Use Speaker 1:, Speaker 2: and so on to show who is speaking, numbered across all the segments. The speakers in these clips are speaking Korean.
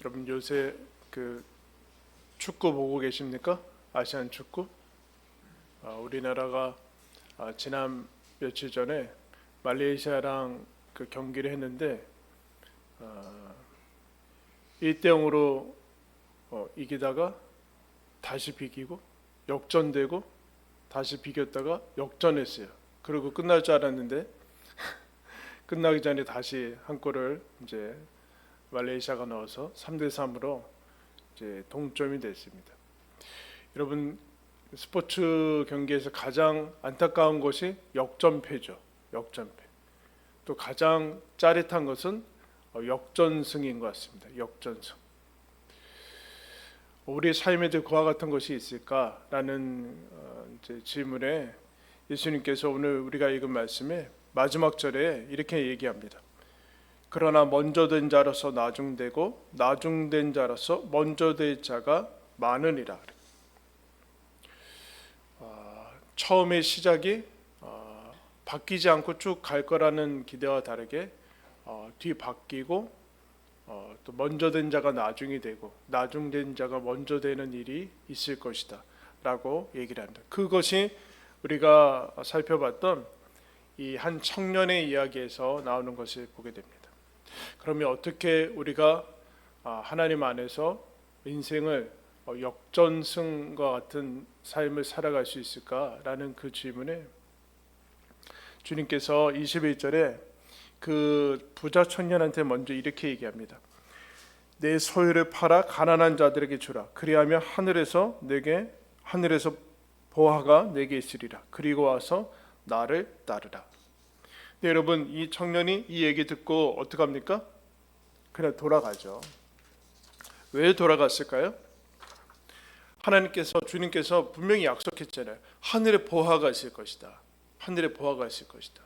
Speaker 1: 여러분 요새 축구 보고 계십니까? 아시안 축구? 우리나라가 지난 며칠 전에 말레이시아랑 경기를 했는데 1대 0으로 이기다가 다시 비기고 역전되고 다시 비겼다가 역전했어요. 그리고 끝날 줄 알았는데 끝나기 전에 다시 한 골을 이제 말레이시아가 넣어서 3대 3으로 이제 동점이 됐습니다. 여러분 스포츠 경기에서 가장 안타까운 것이 역전패죠. 역전패. 또 가장 짜릿한 것은 역전승인 것 같습니다. 역전승. 우리 삶에도 그와 같은 것이 있을까라는 이제 질문에 예수님께서 오늘 우리가 읽은 말씀에 마지막 절에 이렇게 얘기합니다. 그러나 먼저 된 자로서 나중되고 나중된 자로서 먼저 될 자가 많으니라. 처음의 시작이 바뀌지 않고 쭉 갈 거라는 기대와 다르게 뒤바뀌고 또 먼저 된 자가 나중이 되고 나중된 자가 먼저 되는 일이 있을 것이다 라고 얘기를 한다. 그것이 우리가 살펴봤던 이 한 청년의 이야기에서 나오는 것을 보게 됩니다. 그러면 어떻게 우리가 하나님 안에서 인생을 역전승과 같은 삶을 살아갈 수 있을까라는 그 질문에 주님께서 21절에 그 부자 청년한테 먼저 이렇게 얘기합니다. 내 소유를 팔아 가난한 자들에게 주라. 그리하면 하늘에서 보화가 내게 있으리라. 그리고 와서 나를 따르라. 네, 여러분 이 청년이 이 얘기 듣고 어떻게 합니까? 그냥 돌아가죠. 왜 돌아갔을까요? 주님께서 분명히 약속했잖아요. 하늘에 보화가 있을 것이다. 하늘에 보화가 있을 것이다.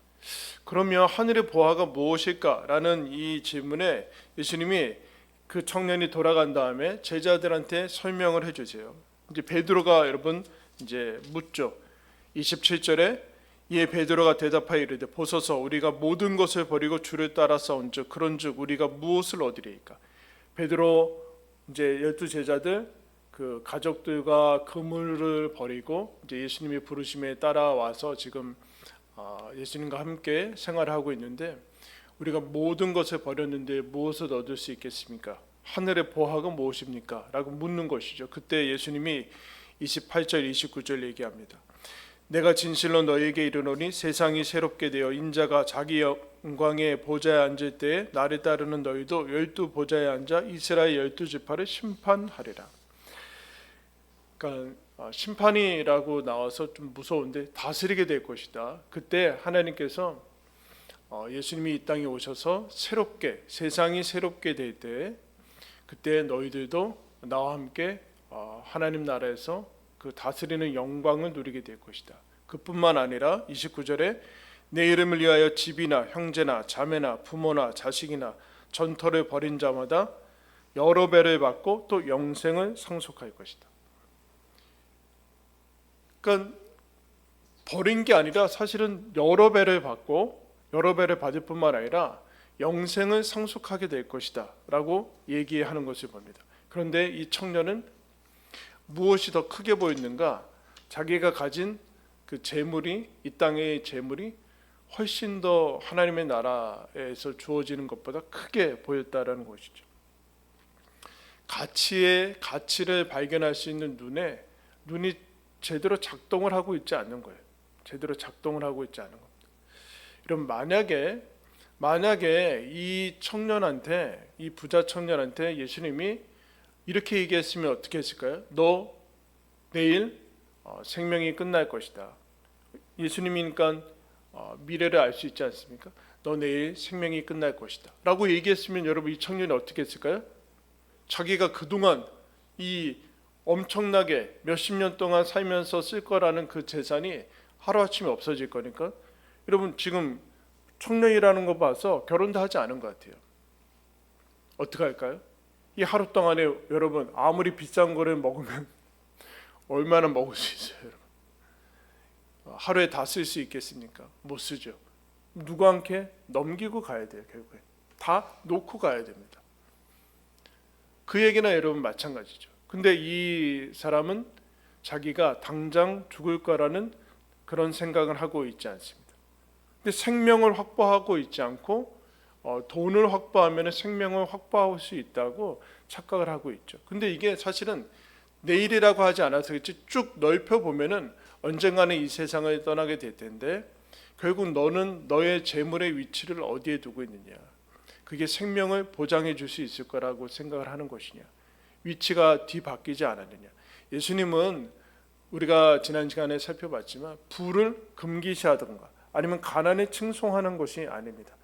Speaker 1: 그러면 하늘의 보화가 무엇일까라는 이 질문에 예수님이 그 청년이 돌아간 다음에 제자들한테 설명을 해주세요. 이제 베드로가 여러분 이제 묻죠. 27절에 이에 베드로가 대답하여 이르되 보소서 우리가 모든 것을 버리고 주를 따라서온즉 그런즉 우리가 무엇을 얻으리이까. 베드로 이제 12제자들 그 가족들과 그물을 버리고 이제 예수님이 부르심에 따라와서 지금 예수님과 함께 생활을 하고 있는데 우리가 모든 것을 버렸는데 무엇을 얻을 수 있겠습니까? 하늘의 보화가 무엇입니까? 라고 묻는 것이죠. 그때 예수님이 28절 29절 얘기합니다. 내가 진실로 너희에게 이르노니 세상이 새롭게 되어 인자가 자기 영광의 보좌에 앉을 때에 나를 따르는 너희도 12보좌에 앉아 이스라엘 12지파를 심판하리라. 그러니까 심판이라고 나와서 좀 무서운데 다스리게 될 것이다. 그때 하나님께서 예수님이 이 땅에 오셔서 세상이 새롭게 될 때 그때 너희들도 나와 함께 하나님 나라에서 그 다스리는 영광을 누리게 될 것이다. 그뿐만 아니라 29절에 내 이름을 위하여 집이나 형제나 자매나 부모나 자식이나 전터를 벌인 자마다 여러 배를 받고 또 영생을 상속할 것이다. 그러니까 버린 게 아니라 사실은 여러 배를 받고 여러 배를 받을 뿐만 아니라 영생을 상속하게 될 것이다 라고 얘기하는 것을 봅니다. 그런데 이 청년은 무엇이 더 크게 보였는가? 자기가 가진 그 재물이 이 땅의 재물이 훨씬 더 하나님의 나라에서 주어지는 것보다 크게 보였다라는 것이죠. 가치를 발견할 수 있는 눈이 제대로 작동을 하고 있지 않는 거예요. 제대로 작동을 하고 있지 않은 겁니다. 그럼 만약에 이 부자 청년한테 예수님이 이렇게 얘기했으면 어떻게 했을까요? 너 내일 생명이 끝날 것이다. 예수님이니까 미래를 알 수 있지 않습니까? 너 내일 생명이 끝날 것이다 라고 얘기했으면 여러분 이 청년이 어떻게 했을까요? 자기가 그동안 이 엄청나게 몇십 년 동안 살면서 쓸 거라는 그 재산이 하루아침에 없어질 거니까 여러분 지금 청년이라는 거 봐서 결혼도 하지 않은 것 같아요. 어떻게 할까요? 이 하루 동안에 여러분 아무리 비싼 거를 먹으면 얼마나 먹을 수 있어요, 여러분? 하루에 다 쓸 수 있겠습니까? 못 쓰죠. 누구한테 넘기고 가야 돼요. 결국에 다 놓고 가야 됩니다. 그 얘기나 여러분 마찬가지죠. 근데 이 사람은 자기가 당장 죽을 거라는 그런 생각을 하고 있지 않습니다. 근데 생명을 확보하고 있지 않고 돈을 확보하면 생명을 확보할 수 있다고 착각을 하고 있죠. 근데 이게 사실은 내일이라고 하지 않아서 쭉 넓혀 보면은 언젠가는 이 세상을 떠나게 될 텐데 결국 너는 너의 재물의 위치를 어디에 두고 있느냐, 그게 생명을 보장해 줄 수 있을 거라고 생각을 하는 것이냐, 위치가 뒤바뀌지 않았느냐. 예수님은 우리가 지난 시간에 살펴봤지만 부를 금기시하든가 아니면 가난에 칭송하는 것이 아닙니다.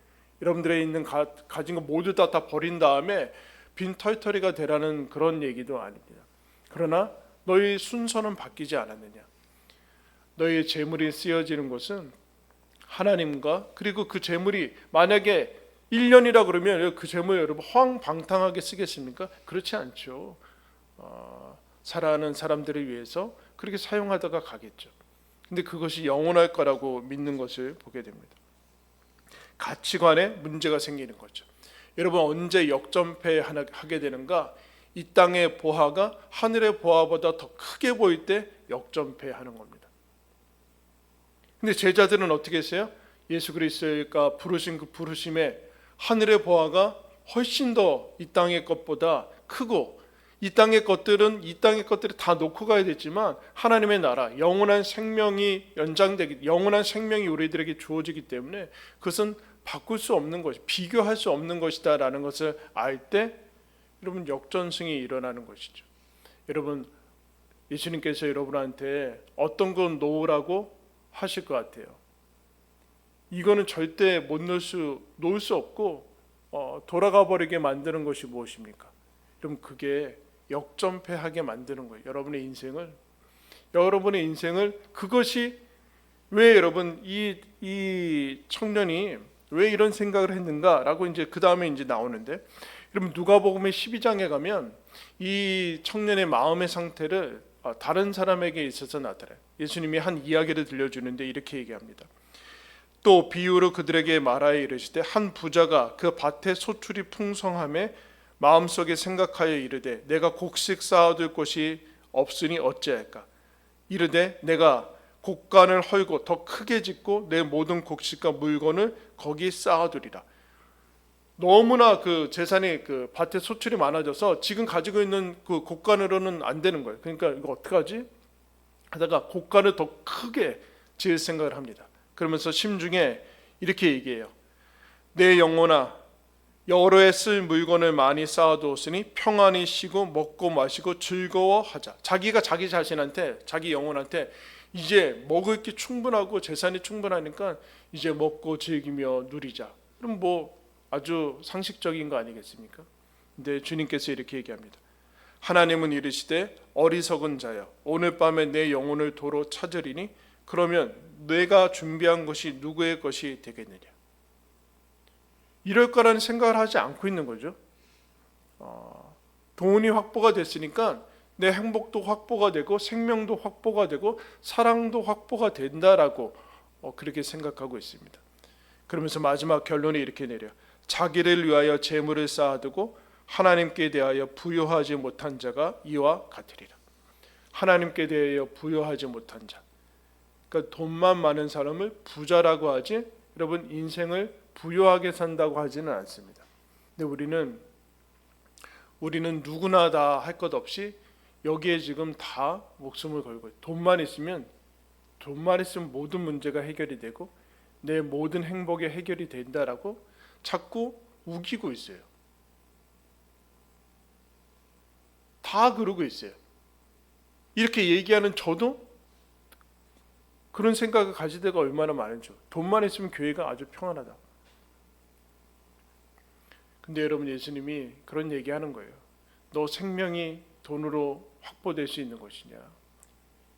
Speaker 1: 여러분들의 있는 가진 거 모두 다 버린 다음에 빈 털터리가 되라는 그런 얘기도 아닙니다. 그러나 너희 순서는 바뀌지 않았느냐. 너희 재물이 쓰여지는 것은 하나님과, 그리고 그 재물이 만약에 1년이라 그러면 그 재물 여러분 허황방탕하게 쓰겠습니까? 그렇지 않죠. 살아가는 사람들을 위해서 그렇게 사용하다가 가겠죠. 근데 그것이 영원할 거라고 믿는 것을 보게 됩니다. 가치관에 문제가 생기는 거죠. 여러분 언제 역전패하게 되는가? 이 땅의 보화가 하늘의 보화보다 더 크게 보일 때 역전패하는 겁니다. 근데 제자들은 어떻게 했어요? 예수 그리스도가 부르신 그 부르심에 하늘의 보화가 훨씬 더 이 땅의 것보다 크고, 이 땅의 것들이 다 놓고 가야 되지만 하나님의 나라, 영원한 생명이 영원한 생명이 우리들에게 주어지기 때문에 그것은 바꿀 수 없는 것이, 비교할 수 없는 것이다라는 것을 알 때 여러분 역전승이 일어나는 것이죠. 여러분 예수님께서 여러분한테 어떤 건 놓으라고 하실 것 같아요. 이거는 절대 못 놓을 수 없고 돌아가 버리게 만드는 것이 무엇입니까? 그럼 그게 역전패하게 만드는 거예요. 여러분의 인생을 그것이 왜 여러분 이 청년이 왜 이런 생각을 했는가라고 이제 그 다음에 이제 나오는데, 여러분 누가복음의 12장에 가면 이 청년의 마음의 상태를 다른 사람에게 있어서 나타나요. 예수님이 한 이야기를 들려주는데 이렇게 얘기합니다. 또 비유로 그들에게 말하여 이르시되 한 부자가 그 밭에 소출이 풍성함에 마음속에 생각하여 이르되 내가 곡식 쌓아둘 곳이 없으니 어찌할까? 이르되 내가 곡간을 헐고 더 크게 짓고 내 모든 곡식과 물건을 거기 쌓아두리라. 너무나 그 재산이 그 밭에 소출이 많아져서 지금 가지고 있는 그 곡간으로는 안 되는 거예요. 그러니까 이거 어떡하지? 하다가 곡간을 더 크게 지을 생각을 합니다. 그러면서 심중에 이렇게 얘기해요. 내 영혼아, 여러 해 쓸 물건을 많이 쌓아두었으니 평안히 쉬고 먹고 마시고 즐거워하자. 자기가 자기 자신한테, 자기 영혼한테 이제 먹을 게 충분하고 재산이 충분하니까 이제 먹고 즐기며 누리자. 그럼 뭐 아주 상식적인 거 아니겠습니까? 근데 주님께서 이렇게 얘기합니다. 하나님은 이르시되 어리석은 자여, 오늘 밤에 내 영혼을 도로 찾으리니 그러면 내가 준비한 것이 누구의 것이 되겠느냐. 이럴 거라는 생각을 하지 않고 있는 거죠. 돈이 확보가 됐으니까 내 행복도 확보가 되고 생명도 확보가 되고 사랑도 확보가 된다라고 그렇게 생각하고 있습니다. 그러면서 마지막 결론이 이렇게 내려. 자기를 위하여 재물을 쌓아두고 하나님께 대하여 부요하지 못한 자가 이와 같으리라. 하나님께 대하여 부요하지 못한 자. 그러니까 돈만 많은 사람을 부자라고 하지, 여러분 인생을 부요하게 산다고 하지는 않습니다. 근데 우리는 누구나 다 할 것 없이 여기에 지금 다 목숨을 걸고, 돈만 있으면 모든 문제가 해결이 되고 내 모든 행복이 해결이 된다라고 자꾸 우기고 있어요. 다 그러고 있어요. 이렇게 얘기하는 저도 그런 생각을 가질 때가 얼마나 많은지. 돈만 있으면 교회가 아주 평안하다. 근데 여러분 예수님이 그런 얘기하는 거예요. 너 생명이 돈으로 확보될 수 있는 것이냐?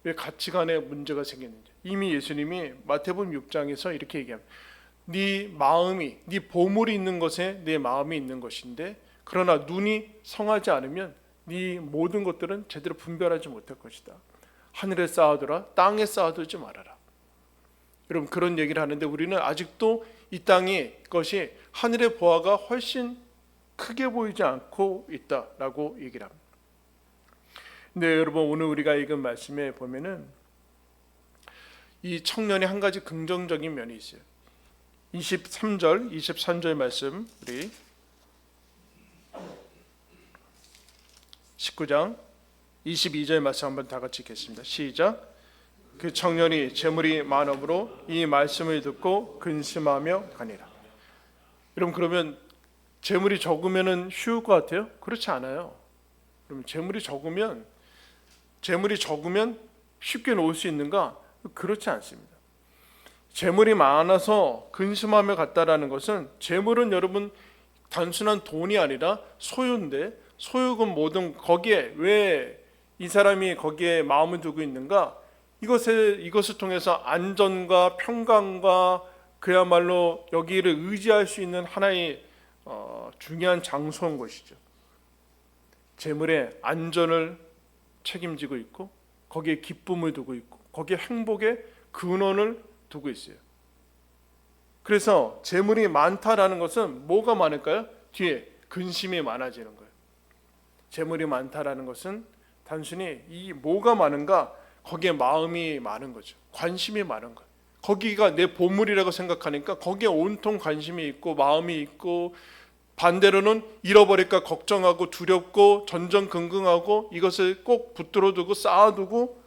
Speaker 1: 왜 가치관에 문제가 생겼는지. 이미 예수님이 마태복음 6장에서 이렇게 얘기합니다. 네 마음이, 네 보물이 있는 것에 내 마음이 있는 것인데, 그러나 눈이 성하지 않으면 네 모든 것들은 제대로 분별하지 못할 것이다. 하늘에 쌓아두라, 땅에 쌓아두지 말아라. 여러분 그런 얘기를 하는데 우리는 아직도 이 땅의 것이 하늘의 보화가 훨씬 크게 보이지 않고 있다라고 얘기를 합니다. 근데 여러분, 오늘 우리가 읽은 말씀에 보면은 이 청년이 한 가지 긍정적인 면이 있어요. 23절 말씀, 우리 19장 22절 말씀 한번 다 같이 읽겠습니다. 시작. 그 청년이 재물이 많음으로 이 말씀을 듣고 근심하며 가니라. 여러분, 그러면 재물이 적으면은 쉬울 것 같아요? 그렇지 않아요. 그럼 재물이 적으면 쉽게 놓을 수 있는가? 그렇지 않습니다. 재물이 많아서 근심하며 갔다라는 것은, 재물은 여러분 단순한 돈이 아니라 소유인데, 소유금 모든 거기에 왜 이 사람이 거기에 마음을 두고 있는가? 이것을 통해서 안전과 평강과 그야말로 여기를 의지할 수 있는 하나의 중요한 장소인 것이죠. 재물의 안전을 책임지고 있고, 거기에 기쁨을 두고 있고, 거기에 행복의 근원을 두고 있어요. 그래서 재물이 많다라는 것은 뭐가 많을까요? 뒤에 근심이 많아지는 거예요. 재물이 많다라는 것은 단순히 이 뭐가 많은가, 거기에 마음이 많은 거죠. 관심이 많은 거예요. 거기가 내 보물이라고 생각하니까 거기에 온통 관심이 있고 마음이 있고, 반대로는 잃어버릴까 걱정하고 두렵고 전전긍긍하고 이것을 꼭 붙들어두고 쌓아두고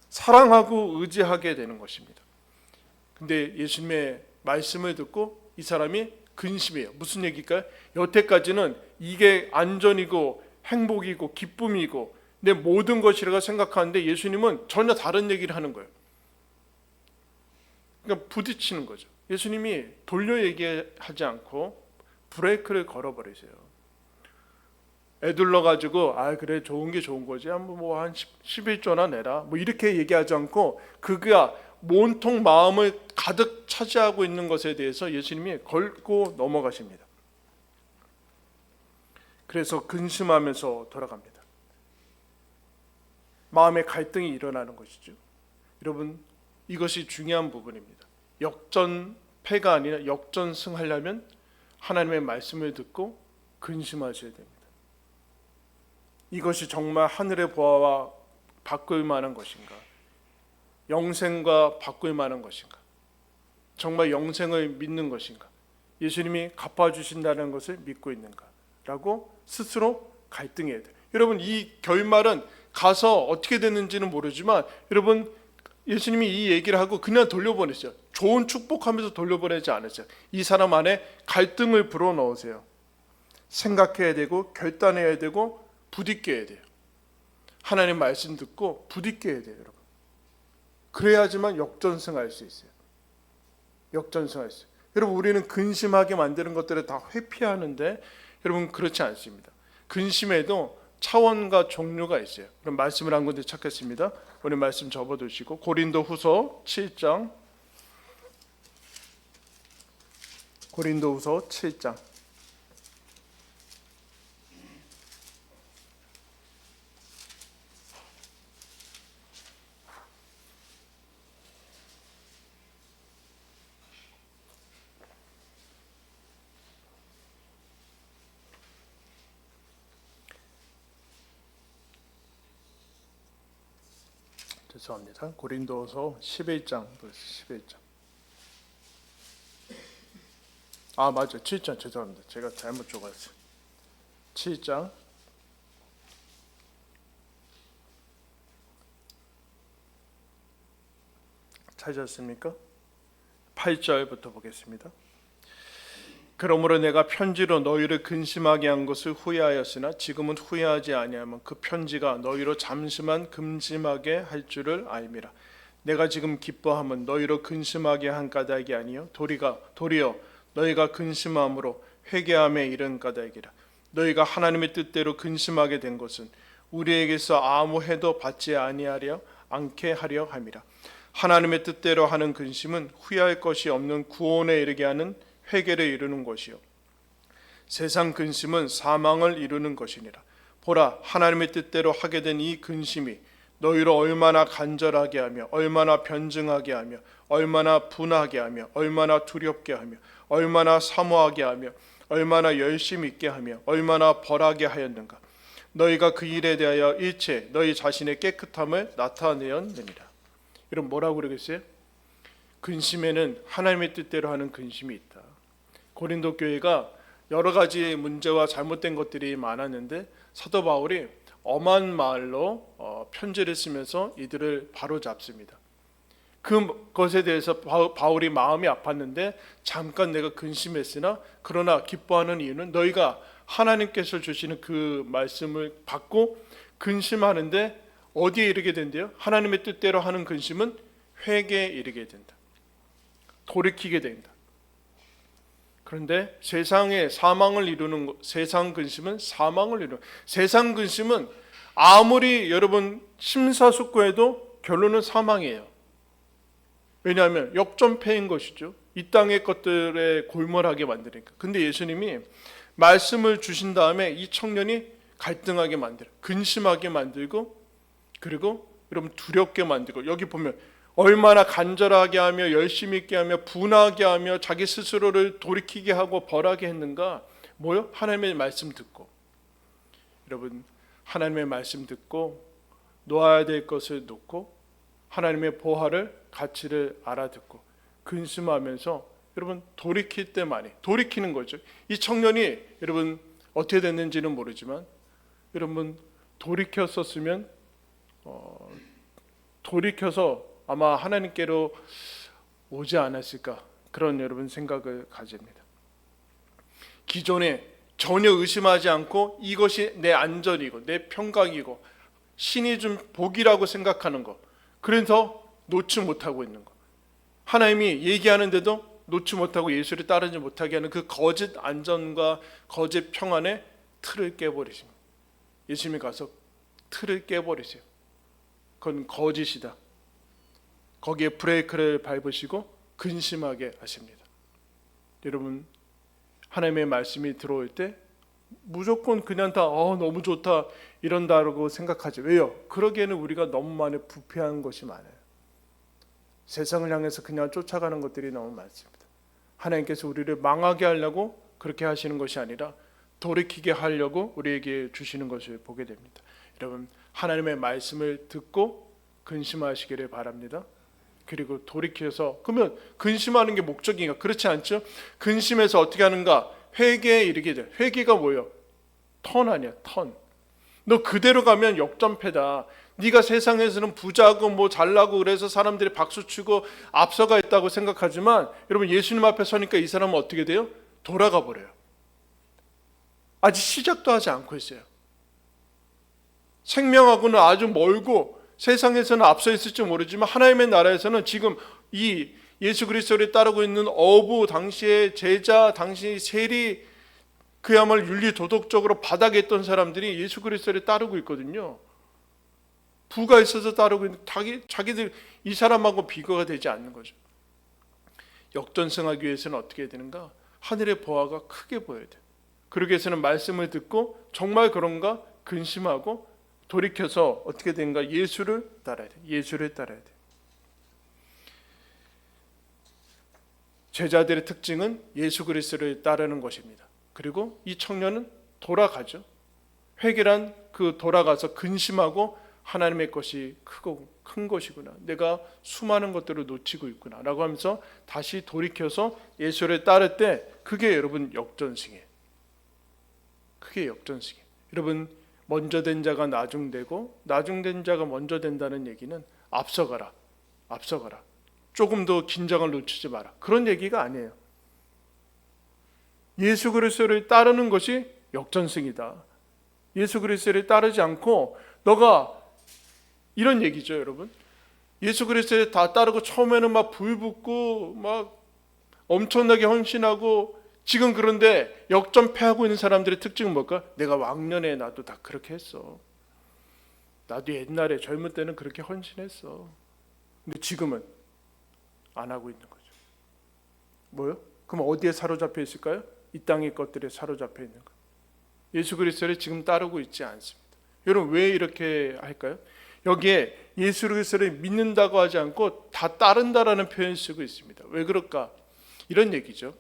Speaker 1: 사랑하고 의지하게 되는 것입니다. 근데 예수님의 말씀을 듣고 이 사람이 근심해요. 무슨 얘기일까요? 여태까지는 이게 안전이고 행복이고 기쁨이고 내 모든 것이라고 생각하는데, 예수님은 전혀 다른 얘기를 하는 거예요. 그러니까 부딪히는 거죠. 예수님이 돌려 얘기하지 않고 브레이크를 걸어버리세요. 애둘러 가지고 그래, 좋은 게 좋은 거지, 한 11조나 내라, 이렇게 얘기하지 않고 그가 온통 마음을 가득 차지하고 있는 것에 대해서 예수님이 걸고 넘어가십니다. 그래서 근심하면서 돌아갑니다. 마음의 갈등이 일어나는 것이죠. 여러분, 이것이 중요한 부분입니다. 역전패가 아니라 역전승하려면 하나님의 말씀을 듣고 근심하셔야 됩니다. 이것이 정말 하늘의 보화와 바꿀 만한 것인가? 영생과 바꿀 만한 것인가? 정말 영생을 믿는 것인가? 예수님이 갚아주신다는 것을 믿고 있는가? 라고 스스로 갈등해야 돼요. 여러분, 이 결말은 가서 어떻게 됐는지는 모르지만, 여러분, 예수님이 이 얘기를 하고 그냥 돌려보냈어요. 좋은 축복하면서 돌려보내지 않았어요. 이 사람 안에 갈등을 불어넣으세요. 생각해야 되고 결단해야 되고 부딪혀야 돼요. 하나님 말씀 듣고 부딪혀야 돼요, 여러분. 그래야지만 역전승할 수 있어요. 역전승할 수 있어요. 여러분, 우리는 근심하게 만드는 것들을 다 회피하는데, 여러분, 그렇지 않습니다. 근심에도 차원과 종류가 있어요. 그럼 말씀을 한 군데 찾겠습니다. 오늘 말씀 접어두시고 고린도후서 7장, 고린도후서 7장. 죄송합니다. 고린도서 11장, 11장. 맞아요. 7장. 죄송합니다. 제가 잘못 적었어요. 7장. 찾으셨습니까? 8절부터 보겠습니다. 그러므로 내가 편지로 너희를 근심하게 한 것을 후회하였으나 지금은 후회하지 아니하면 그 편지가 너희로 잠시만 근심하게 할 줄을 알미라. 내가 지금 기뻐함은 너희로 근심하게 한 까닭이 아니요 도리어 너희가 근심함으로 회개함에 이른 까닭이라. 너희가 하나님의 뜻대로 근심하게 된 것은 우리에게서 아무 해도 받지 않게 하려 함이라. 하나님의 뜻대로 하는 근심은 후회할 것이 없는 구원에 이르게 하는 회개를 이루는 것이요 세상 근심은 사망을 이루는 것이니라. 보라, 하나님의 뜻대로 하게 된 이 근심이 너희로 얼마나 간절하게 하며 얼마나 변증하게 하며 얼마나 분하게 하며 얼마나 두렵게 하며 얼마나 사모하게 하며 얼마나 열심히 있게 하며 얼마나 벌하게 하였는가. 너희가 그 일에 대하여 일체 너희 자신의 깨끗함을 나타내었느니라. 여러분 뭐라고 그러겠어요? 근심에는 하나님의 뜻대로 하는 근심이 있다. 고린도 교회가 여러 가지 문제와 잘못된 것들이 많았는데 사도 바울이 엄한 말로 편지를 쓰면서 이들을 바로잡습니다. 그것에 대해서 바울이 마음이 아팠는데 잠깐 내가 근심했으나 그러나 기뻐하는 이유는 너희가 하나님께서 주시는 그 말씀을 받고 근심하는데 어디에 이르게 된대요? 하나님의 뜻대로 하는 근심은 회개에 이르게 된다. 돌이키게 된다. 그런데 세상의 사망을 이루는 세상 근심은 사망을 이루는 세상 근심은 아무리 여러분 심사숙고해도 결론은 사망이에요. 왜냐하면 역전패인 것이죠. 이 땅의 것들에 골몰하게 만드니까. 근데 예수님이 말씀을 주신 다음에 이 청년이 갈등하게 만들어 근심하게 만들고 그리고 여러분 두렵게 만들고 여기 보면 얼마나 간절하게 하며 열심히 있게 하며 분하게 하며 자기 스스로를 돌이키게 하고 벌하게 했는가? 뭐요? 하나님의 말씀 듣고. 여러분 하나님의 말씀 듣고 놓아야 될 것을 놓고 하나님의 보화를 가치를 알아듣고 근심하면서 여러분 돌이킬 때만이 돌이키는 거죠. 이 청년이 여러분 어떻게 됐는지는 모르지만 여러분 돌이켰었으면 돌이켜서 아마 하나님께로 오지 않았을까 그런 여러분 생각을 가집니다. 기존에 전혀 의심하지 않고 이것이 내 안전이고 내 평강이고 신이 준 복이라고 생각하는 것, 그래서 놓지 못하고 있는 것, 하나님이 얘기하는데도 놓지 못하고 예수를 따르지 못하게 하는 그 거짓 안전과 거짓 평안의 틀을 깨버리십니다. 예수님이 가서 틀을 깨버리세요. 그건 거짓이다. 거기에 브레이크를 밟으시고 근심하게 하십니다. 여러분 하나님의 말씀이 들어올 때 무조건 그냥 다 너무 좋다 이런다고 생각하지. 왜요? 그러기에는 우리가 너무 많이 부패한 것이 많아요. 세상을 향해서 그냥 쫓아가는 것들이 너무 많습니다. 하나님께서 우리를 망하게 하려고 그렇게 하시는 것이 아니라 돌이키게 하려고 우리에게 주시는 것을 보게 됩니다. 여러분 하나님의 말씀을 듣고 근심하시기를 바랍니다. 그리고 돌이켜서, 그러면 근심하는 게 목적인가? 그렇지 않죠? 근심해서 어떻게 하는가? 회개에 이르게 돼. 회개가 뭐예요? 턴 아니야, 턴. 너 그대로 가면 역전패다. 네가 세상에서는 부자고 뭐 잘나고 그래서 사람들이 박수치고 앞서가 있다고 생각하지만 여러분 예수님 앞에 서니까 이 사람은 어떻게 돼요? 돌아가 버려요. 아직 시작도 하지 않고 있어요. 생명하고는 아주 멀고 세상에서는 앞서 있을지 모르지만 하나님의 나라에서는 지금 이 예수 그리스도를 따르고 있는 어부, 당시의 제자, 당시 세리, 그야말로 윤리 도덕적으로 바닥에 있던 사람들이 예수 그리스도를 따르고 있거든요. 부가 있어서 따르고 있는 자기들 이 사람하고 비교가 되지 않는 거죠. 역전승하기 위해서는 어떻게 해야 되는가? 하늘의 보화가 크게 보여야 돼. 그러기 위해서는 말씀을 듣고 정말 그런가 근심하고 돌이켜서 어떻게 되는가? 예수를 따라야 돼. 예수를 따라야 돼. 제자들의 특징은 예수 그리스도를 따르는 것입니다. 그리고 이 청년은 돌아가죠. 회개란 그 돌아가서 근심하고 하나님의 것이 큰 것이구나. 내가 수많은 것들을 놓치고 있구나 라고 하면서 다시 돌이켜서 예수를 따를 때 그게 여러분 역전승이에요. 그게 역전승이에요. 여러분 먼저 된 자가 나중되고 나중된 자가 먼저 된다는 얘기는 앞서가라. 앞서가라. 조금 더 긴장을 놓치지 마라. 그런 얘기가 아니에요. 예수 그리스도를 따르는 것이 역전승이다. 예수 그리스도를 따르지 않고 너가 이런 얘기죠, 여러분. 예수 그리스도를 다 따르고 처음에는 막 불붙고 막 엄청나게 헌신하고 지금 그런데 역전패하고 있는 사람들의 특징은 뭘까? 내가 왕년에 나도 다 그렇게 했어. 나도 옛날에 젊을 때는 그렇게 헌신했어. 근데 지금은 안 하고 있는 거죠. 뭐요? 그럼 어디에 사로잡혀 있을까요? 이 땅의 것들에 사로잡혀 있는 거. 예수 그리스도를 지금 따르고 있지 않습니다. 여러분 왜 이렇게 할까요? 여기에 예수 그리스도를 믿는다고 하지 않고 다 따른다라는 표현을 쓰고 있습니다. 왜 그럴까? 이런 얘기죠.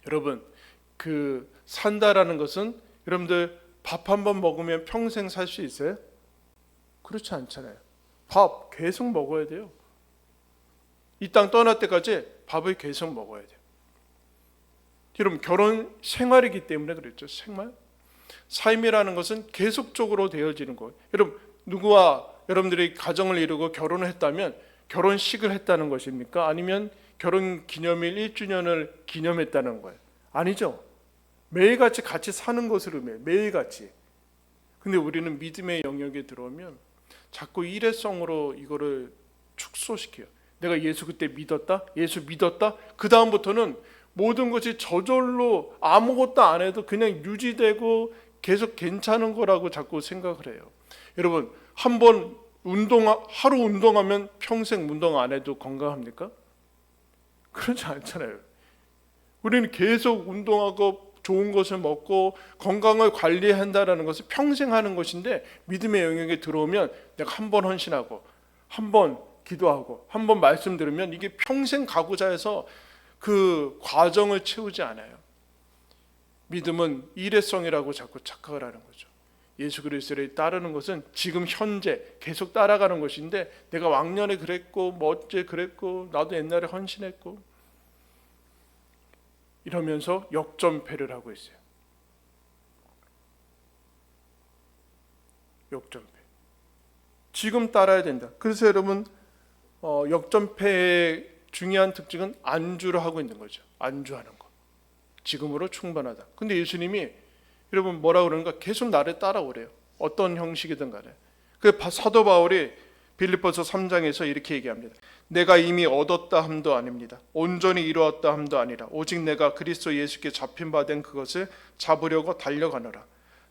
Speaker 1: 여러분 산다라는 것은 여러분들 밥 한 번 먹으면 평생 살 수 있어요? 그렇지 않잖아요. 밥 계속 먹어야 돼요. 이 땅 떠날 때까지 밥을 계속 먹어야 돼요. 여러분 결혼 생활이기 때문에 그랬죠. 생활. 삶이라는 것은 계속적으로 되어지는 거예요. 여러분 누구와 여러분들이 가정을 이루고 결혼을 했다면 결혼식을 했다는 것입니까? 아니면 결혼 기념일 1주년을 기념했다는 거예요? 아니죠. 매일같이 같이 사는 것을 의미해요. 매일같이. 근데 우리는 믿음의 영역에 들어오면 자꾸 일회성으로 이거를 축소시켜요. 내가 예수 그때 믿었다? 예수 믿었다? 그 다음부터는 모든 것이 저절로 아무것도 안 해도 그냥 유지되고 계속 괜찮은 거라고 자꾸 생각을 해요. 여러분 한번 하루 운동하면 평생 운동 안 해도 건강합니까? 그렇지 않잖아요. 우리는 계속 운동하고 좋은 것을 먹고 건강을 관리한다라는 것을 평생 하는 것인데 믿음의 영역에 들어오면 내가 한 번 헌신하고 한 번 기도하고 한 번 말씀 들으면 이게 평생 가고자 해서 그 과정을 채우지 않아요. 믿음은 일회성이라고 자꾸 착각을 하는 거죠. 예수 그리스도를 따르는 것은 지금 현재 계속 따라가는 것인데 내가 왕년에 그랬고 뭐 어째 그랬고 나도 옛날에 헌신했고 이러면서 역전패를 하고 있어요. 역전패. 지금 따라야 된다. 그래서 여러분 역전패의 중요한 특징은 안주를 하고 있는 거죠. 안주하는 거. 지금으로 충분하다. 근데 예수님이 여러분 뭐라 그러는가? 계속 나를 따라오래요. 어떤 형식이든 간에. 그 사도 바울이 빌립보서 3장에서 이렇게 얘기합니다. 내가 이미 얻었다 함도 아닙니다. 온전히 이루었다 함도 아니라 오직 내가 그리스도 예수께 잡힌 바 된 그것을 잡으려고 달려가노라.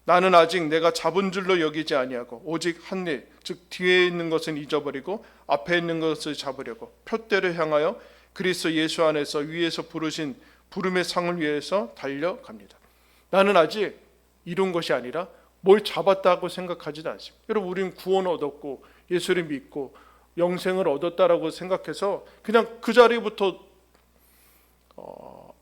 Speaker 1: 나는 아직 내가 잡은 줄로 여기지 아니하고 오직 한 일, 즉 뒤에 있는 것은 잊어버리고 앞에 있는 것을 잡으려고 표대를 향하여 그리스도 예수 안에서 위에서 부르신 부름의 상을 위해서 달려갑니다. 나는 아직 이룬 것이 아니라 뭘 잡았다고 생각하지도 않습니다. 여러분 우리는 구원을 얻었고 예수를 믿고 영생을 얻었다라고 생각해서 그냥 그 자리부터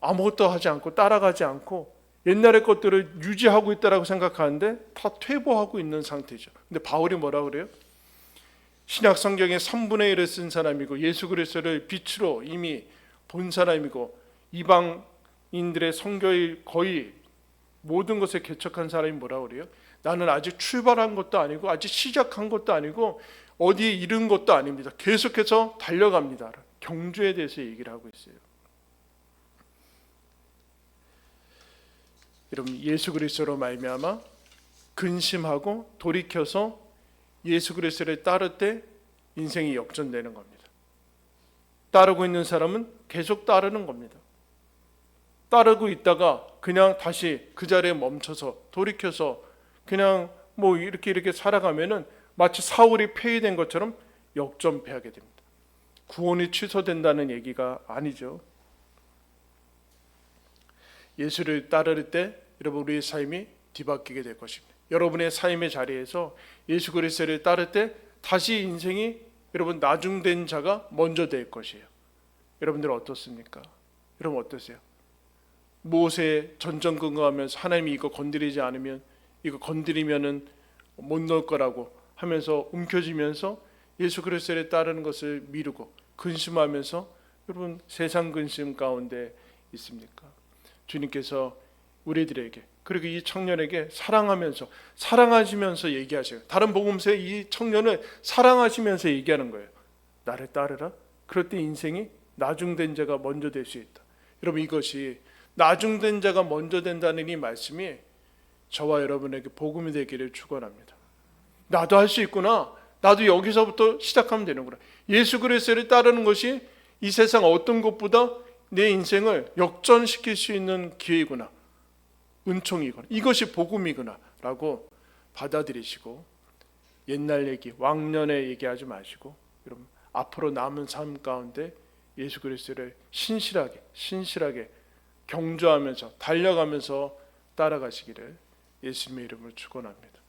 Speaker 1: 아무것도 하지 않고 따라가지 않고 옛날의 것들을 유지하고 있다라고 생각하는데 다 퇴보하고 있는 상태죠. 근데 바울이 뭐라 그래요? 신약 성경의 3분의 1을 쓴 사람이고 예수 그리스도를 빛으로 이미 본 사람이고 이방인들의 선교의 거의 모든 것에 개척한 사람이 뭐라 그래요? 나는 아직 출발한 것도 아니고 아직 시작한 것도 아니고 어디에 이른 것도 아닙니다. 계속해서 달려갑니다. 경주에 대해서 얘기를 하고 있어요. 여러분 예수 그리스도로 말미암아 근심하고 돌이켜서 예수 그리스도를 따를 때 인생이 역전되는 겁니다. 따르고 있는 사람은 계속 따르는 겁니다. 따르고 있다가 그냥 다시 그 자리에 멈춰서 돌이켜서 그냥 뭐 이렇게 살아가면은 마치 사울이 폐위된 것처럼 역전패하게 됩니다. 구원이 취소된다는 얘기가 아니죠. 예수를 따를 때 여러분 우리의 삶이 뒤바뀌게 될 것입니다. 여러분의 삶의 자리에서 예수 그리스도를 따를 때 다시 인생이 여러분 나중된 자가 먼저 될 것이에요. 여러분들 어떻습니까? 여러분 어떠세요? 모세 전전긍긍하면서 하나님이 이거 건드리지 않으면 이거 건드리면은 못 넣을 거라고 하면서 움켜쥐면서 예수 그리스도를 따르는 것을 미루고 근심하면서 여러분 세상 근심 가운데 있습니까? 주님께서 우리들에게 그리고 이 청년에게 사랑하시면서 얘기하세요. 다른 복음서에 이 청년을 사랑하시면서 얘기하는 거예요. 나를 따르라. 그럴 때 인생이 나중된 자가 먼저 될 수 있다. 여러분 이것이 나중된 자가 먼저 된다는 이 말씀이 저와 여러분에게 복음이 되기를 축원합니다. 나도 할 수 있구나. 나도 여기서부터 시작하면 되는구나. 예수 그리스도를 따르는 것이 이 세상 어떤 것보다 내 인생을 역전시킬 수 있는 기회이구나. 은총이구나. 이것이 복음이구나 라고 받아들이시고 옛날 얘기, 왕년의 얘기하지 마시고 여러분 앞으로 남은 삶 가운데 예수 그리스도를 신실하게 경주하면서 달려가면서 따라가시기를 예수님의 이름으로 축원합니다.